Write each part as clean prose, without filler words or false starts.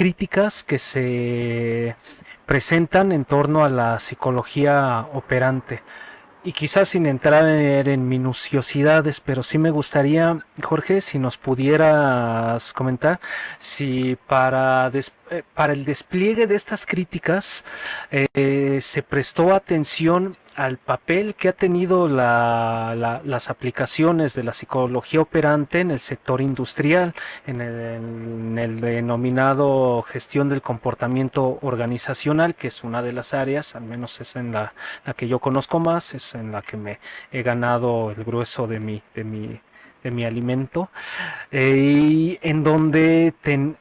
críticas que se presentan en torno a la psicología operante. Y quizás sin entrar en minuciosidades, pero sí me gustaría, Jorge, si nos pudieras comentar si para el despliegue de estas críticas se prestó atención al papel que ha tenido las aplicaciones de la psicología operante en el sector industrial, en el denominado gestión del comportamiento organizacional, que es una de las áreas, al menos es en la que yo conozco más, es en la que me he ganado el grueso de mi alimento, y en donde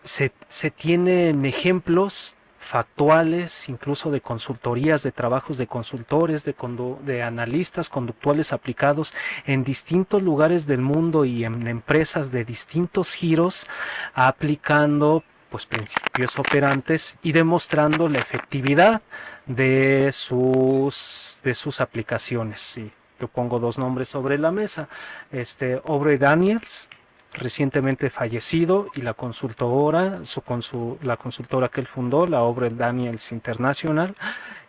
se tienen ejemplos factuales, incluso de consultorías, de trabajos de consultores, de analistas conductuales aplicados en distintos lugares del mundo y en empresas de distintos giros, aplicando pues principios operantes y demostrando la efectividad de sus aplicaciones. Sí, yo pongo dos nombres sobre la mesa, Aubrey Daniels, recientemente fallecido, y la consultora, la consultora que él fundó, la Aubrey Daniels International,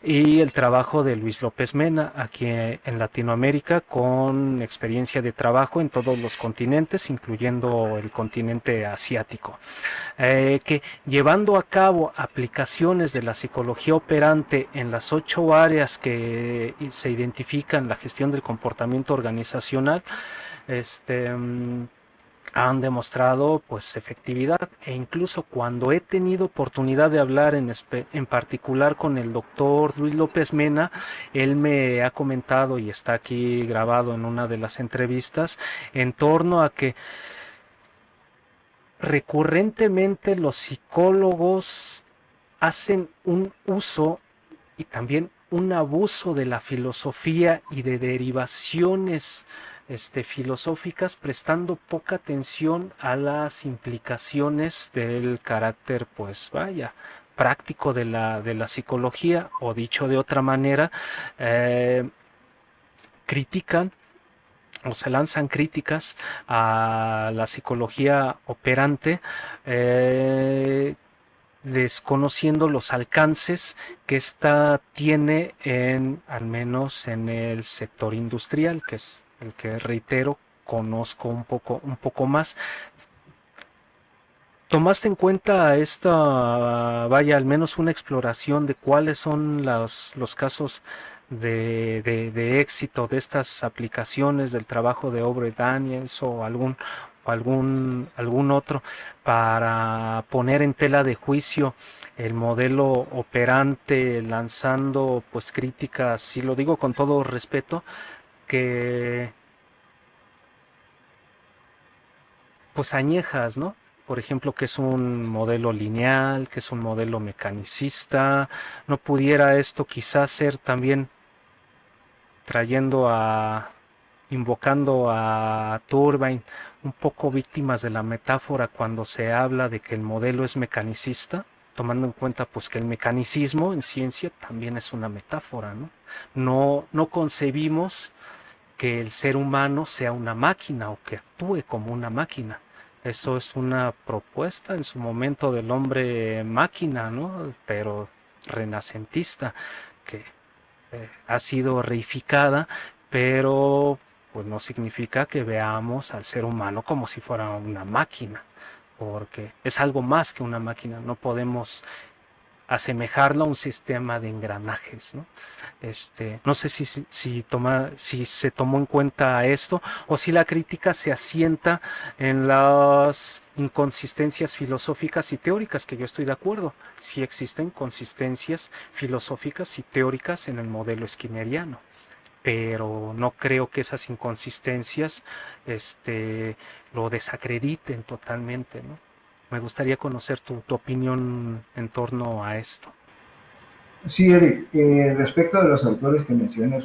y el trabajo de Luis López Mena aquí en Latinoamérica, con experiencia de trabajo en todos los continentes, incluyendo el continente asiático, que llevando a cabo aplicaciones de la psicología operante en las 8 áreas que se identifican en la gestión del comportamiento organizacional, este, han demostrado pues efectividad, e incluso cuando he tenido oportunidad de hablar en particular con el doctor Luis López Mena, él me ha comentado, y está aquí grabado en una de las entrevistas, en torno a que recurrentemente los psicólogos hacen un uso y también un abuso de la filosofía y de derivaciones filosóficas, prestando poca atención a las implicaciones del carácter, pues vaya, práctico de la psicología, o dicho de otra manera, eh, critican o se lanzan críticas a la psicología operante, desconociendo los alcances que ésta tiene al menos en el sector industrial, que es el que, reitero, conozco un poco más. ¿Tomaste en cuenta vaya, al menos una exploración de cuáles son los casos de éxito de estas aplicaciones del trabajo de Aubrey Daniels o algún otro, para poner en tela de juicio el modelo operante, lanzando pues críticas, y lo digo con todo respeto, que pues añejas, ¿no? Por ejemplo, que es un modelo lineal, que es un modelo mecanicista? ¿No pudiera esto quizás ser también trayendo invocando a Turbine, un poco víctimas de la metáfora cuando se habla de que el modelo es mecanicista, tomando en cuenta pues que el mecanicismo en ciencia también es una metáfora, ¿no? No concebimos que el ser humano sea una máquina o que actúe como una máquina. Eso es una propuesta en su momento del hombre máquina, ¿no? Pero renacentista, que ha sido reificada, pero pues no significa que veamos al ser humano como si fuera una máquina, porque es algo más que una máquina. No podemos asemejarlo a un sistema de engranajes, ¿no? No sé si se tomó en cuenta esto, o si la crítica se asienta en las inconsistencias filosóficas y teóricas, que yo estoy de acuerdo. Si existen consistencias filosóficas y teóricas en el modelo skinneriano, pero no creo que esas inconsistencias lo desacrediten totalmente, ¿no? Me gustaría conocer tu opinión en torno a esto. Sí, Eric, respecto de los autores que mencionas,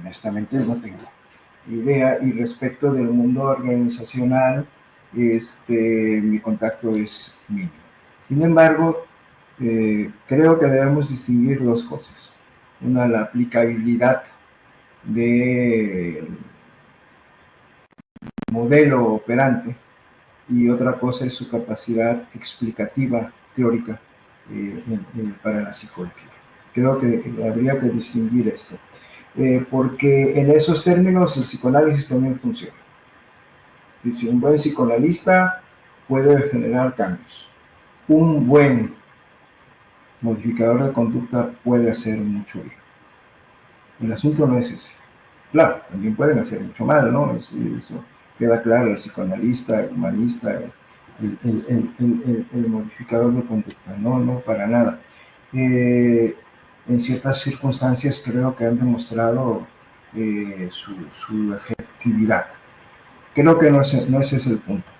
honestamente no tengo idea, y respecto del mundo organizacional, mi contacto es mínimo. Sin embargo, creo que debemos distinguir dos cosas. Una, la aplicabilidad del modelo operante, y otra cosa es su capacidad explicativa teórica para la psicología. Creo que habría que distinguir esto, porque en esos términos el psicoanálisis también funciona. Si un buen psicoanalista puede generar cambios, un buen modificador de conducta puede hacer mucho bien. El asunto no es ese. Claro, también pueden hacer mucho mal, ¿no? Eso queda claro, el psicoanalista, el humanista, el modificador de conducta, no, no, para nada. En ciertas circunstancias creo que han demostrado su efectividad. Creo que no ese es el punto.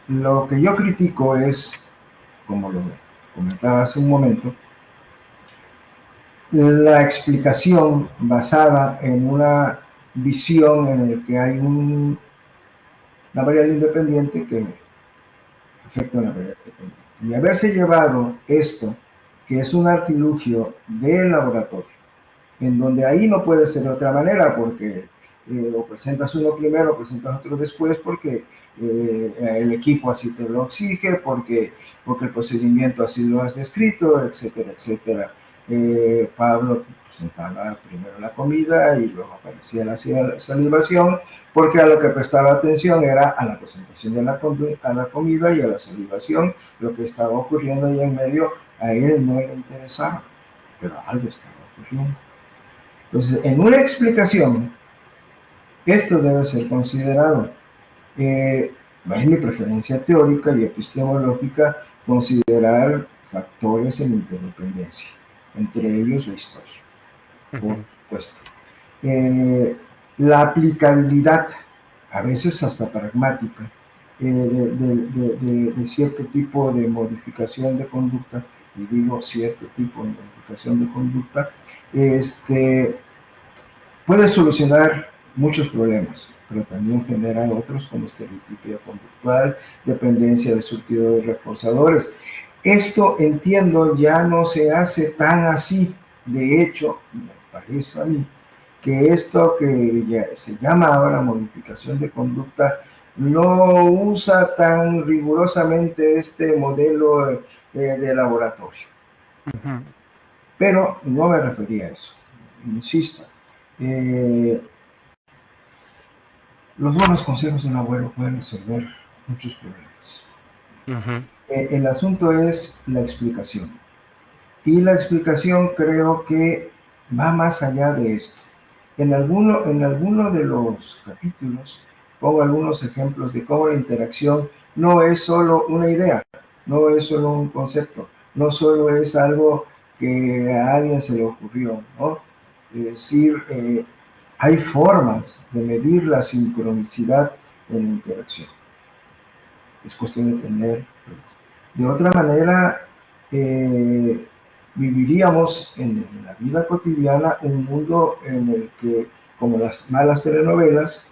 Lo que yo critico es, como lo comentaba hace un momento, la explicación basada en una visión en la que hay una variable independiente que afecta a una variable dependiente. Y haberse llevado esto, que es un artilugio del laboratorio, en donde ahí no puede ser de otra manera, porque o presentas uno primero o presentas otro después, porque el equipo así te lo exige, porque el procedimiento así lo has descrito, etcétera, etcétera. Pablo presentaba primero la comida y luego aparecía la salivación, porque a lo que prestaba atención era a la presentación de la comida y a la salivación. Lo que estaba ocurriendo ahí en medio a él no le interesaba, pero algo estaba ocurriendo. Entonces, en una explicación, esto debe ser considerado. Es mi preferencia teórica y epistemológica considerar factores en interdependencia, entre ellos la historia, por supuesto. La aplicabilidad, a veces hasta pragmática, de cierto tipo de modificación de conducta, y digo cierto tipo de modificación de conducta, puede solucionar muchos problemas, pero también genera otros como estereotipia conductual, dependencia del surtido de reforzadores. Esto, entiendo, ya no se hace tan así. De hecho, me parece a mí que esto que ya se llama ahora modificación de conducta no usa tan rigurosamente este modelo de laboratorio. Pero no me refería a eso, insisto. Los buenos consejos de un abuelo pueden resolver muchos problemas. El asunto es la explicación. Y la explicación creo que va más allá de esto. En alguno de los capítulos pongo algunos ejemplos de cómo la interacción no es solo una idea, no es solo un concepto, no solo es algo que a alguien se le ocurrió, ¿no? Es decir, hay formas de medir la sincronicidad en la interacción. Es cuestión de tener. De otra manera, viviríamos en la vida cotidiana un mundo en el que, como las malas telenovelas,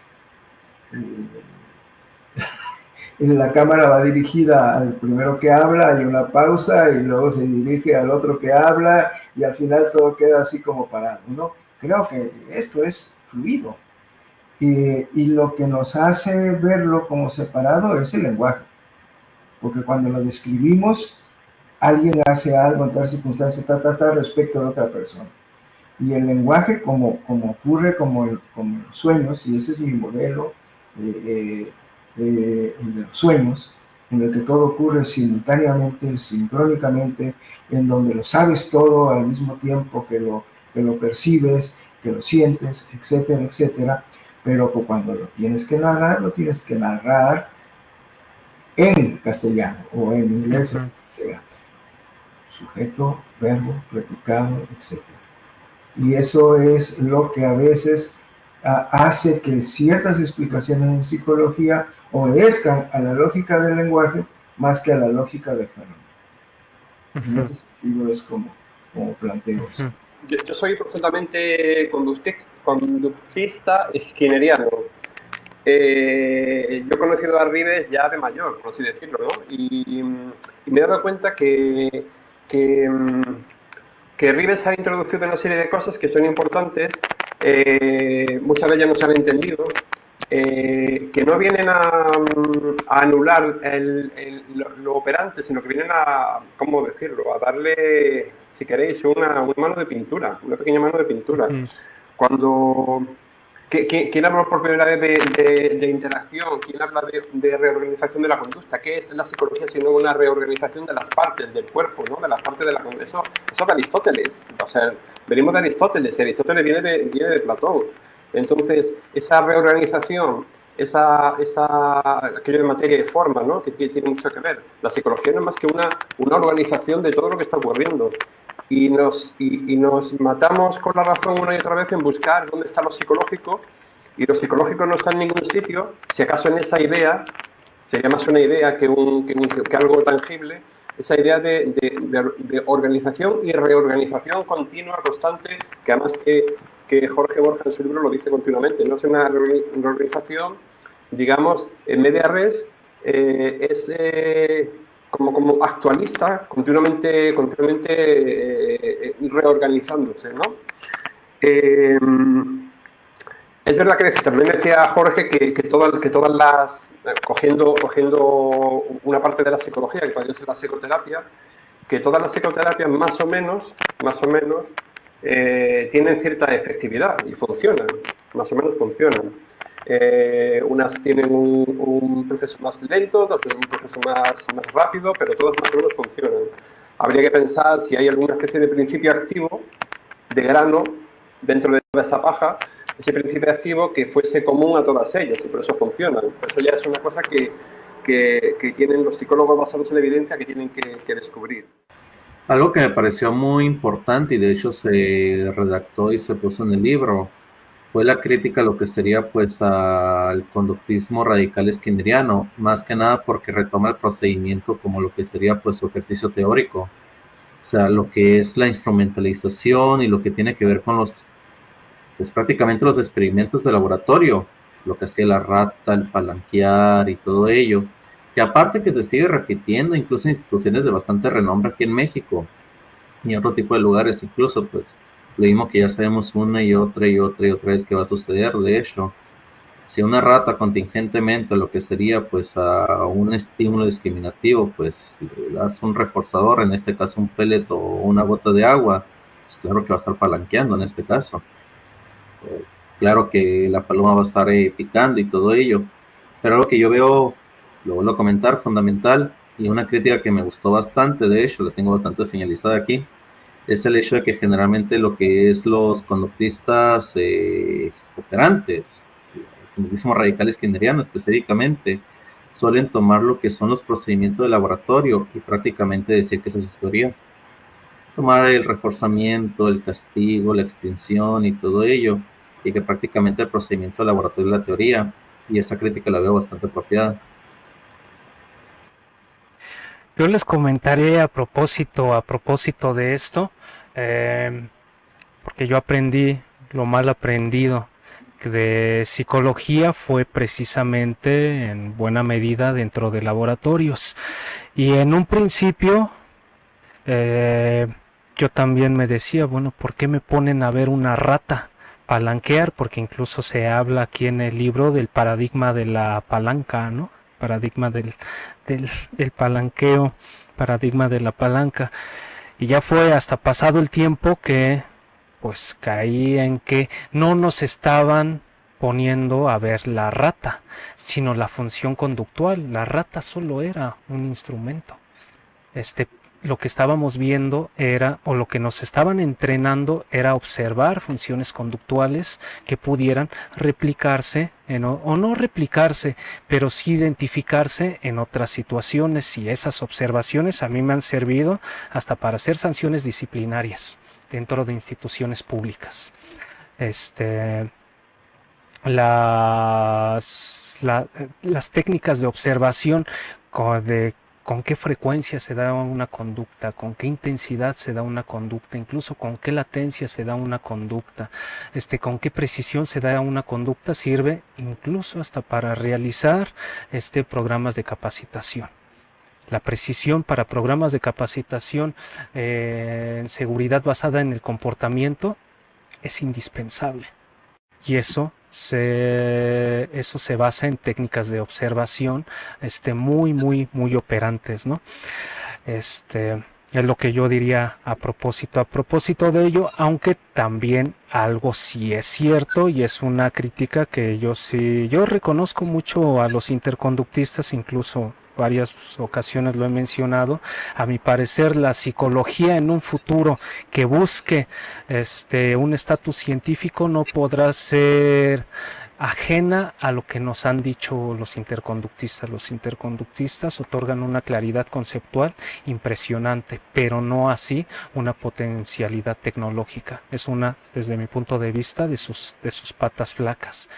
la cámara va dirigida al primero que habla, hay una pausa y luego se dirige al otro que habla y al final todo queda así como parado, ¿no? Creo que esto es fluido. Y lo que nos hace verlo como separado es el lenguaje, porque cuando lo describimos, alguien hace algo en tal circunstancia, respecto de otra persona. Y el lenguaje, como ocurre como los sueños, y ese es mi modelo de los sueños, en el que todo ocurre simultáneamente, sincrónicamente, en donde lo sabes todo al mismo tiempo que lo percibes, que lo sientes, etcétera, etcétera, pero cuando lo tienes que narrar en castellano o en inglés, o sea, sujeto, verbo, predicado, etc. Y eso es lo que a veces hace que ciertas explicaciones en psicología obedezcan a la lógica del lenguaje más que a la lógica del fenómeno. En ese sentido es como planteo eso. Yo soy profundamente conductista skinneriano. Yo he conocido a Rives ya de mayor, por así decirlo, ¿no? Y me he dado cuenta que Rives ha introducido una serie de cosas que son importantes, muchas veces ya no se han entendido, que no vienen a anular lo operante, sino que vienen a, ¿cómo decirlo?, a darle, si queréis, una mano de pintura, una pequeña mano de pintura. Cuando... ¿Quién habla por primera vez de interacción? ¿Quién habla de reorganización de la conducta? ¿Qué es la psicología sino una reorganización de las partes del cuerpo, ¿no? De las partes de la conducta. Eso de Aristóteles. O sea, venimos de Aristóteles, y Aristóteles viene de Platón. Entonces, esa reorganización, aquello de materia y forma, ¿no? Que tiene mucho que ver. La psicología no es más que una organización de todo lo que está ocurriendo. Y nos matamos con la razón una y otra vez en buscar dónde está lo psicológico, y lo psicológico no está en ningún sitio, si acaso en esa idea, sería más una idea que algo tangible, esa idea de organización y reorganización continua, constante, que además que Jorge Borja en su libro lo dice continuamente, no es una reorganización, digamos, en media res, es... como actualista, continuamente reorganizándose, ¿no? Es verdad que también decía Jorge que todas las, cogiendo una parte de la psicología, que podría ser la psicoterapia, que todas las psicoterapias más o menos, tienen cierta efectividad y funcionan, más o menos funcionan. Unas tienen un proceso más lento, otras tienen un proceso más rápido, pero todas más o menos funcionan. Habría que pensar si hay alguna especie de principio activo, de grano, dentro de toda esa paja, ese principio activo que fuese común a todas ellas, y por eso funcionan. Por eso ya es una cosa que tienen los psicólogos basados en la evidencia que tienen que descubrir. Algo que me pareció muy importante y de hecho se redactó y se puso en el libro fue la crítica a lo que sería pues al conductismo radical skinneriano, más que nada porque retoma el procedimiento como lo que sería pues su ejercicio teórico, o sea, lo que es la instrumentalización y lo que tiene que ver con pues prácticamente los experimentos de laboratorio, lo que hacía la rata, el palanquear y todo ello, que aparte que se sigue repitiendo incluso en instituciones de bastante renombre aquí en México y otro tipo de lugares, incluso pues lo mismo que ya sabemos una y otra vez que va a suceder. De hecho, si una rata contingentemente lo que sería pues a un estímulo discriminativo, pues le das un reforzador, en este caso un pellet o una gota de agua, pues claro que va a estar palanqueando en este caso. Claro que la paloma va a estar picando y todo ello, pero lo que yo veo, lo vuelvo a comentar, fundamental, y una crítica que me gustó bastante, de hecho, la tengo bastante señalizada aquí, es el hecho de que generalmente lo que es los conductistas operantes, el conductismo radical skinneriano específicamente, suelen tomar lo que son los procedimientos de laboratorio y prácticamente decir que esa es su teoría. Tomar el reforzamiento, el castigo, la extinción y todo ello, y que prácticamente el procedimiento de laboratorio es la teoría, y esa crítica la veo bastante apropiada. Yo les comentaré a propósito de esto, porque yo aprendí lo mal aprendido de psicología fue precisamente en buena medida dentro de laboratorios. Y en un principio yo también me decía, bueno, ¿por qué me ponen a ver una rata palanquear? Porque incluso se habla aquí en el libro del paradigma de la palanca, ¿no? Paradigma del palanqueo, paradigma de la palanca. Y ya fue hasta pasado el tiempo que pues caí en que no nos estaban poniendo a ver la rata, sino la función conductual. La rata solo era un instrumento. Lo que estábamos viendo era, o lo que nos estaban entrenando era observar funciones conductuales que pudieran replicarse, o no replicarse, pero sí identificarse en otras situaciones, y esas observaciones a mí me han servido hasta para hacer sanciones disciplinarias dentro de instituciones públicas. Las técnicas de observación con qué frecuencia se da una conducta, con qué intensidad se da una conducta, incluso con qué latencia se da una conducta, con qué precisión se da una conducta, sirve incluso hasta para realizar programas de capacitación. La precisión para programas de capacitación en seguridad basada en el comportamiento es indispensable. Y eso eso se basa en técnicas de observación muy operantes, ¿no? Es lo que yo diría a propósito de ello, aunque también algo sí es cierto y es una crítica que yo reconozco mucho a los interconductistas, incluso varias ocasiones lo he mencionado. A mi parecer, la psicología en un futuro que busque un estatus científico no podrá ser ajena a lo que nos han dicho los interconductistas. Los interconductistas otorgan una claridad conceptual impresionante, pero no así una potencialidad tecnológica. Es una, desde mi punto de vista, de sus patas flacas.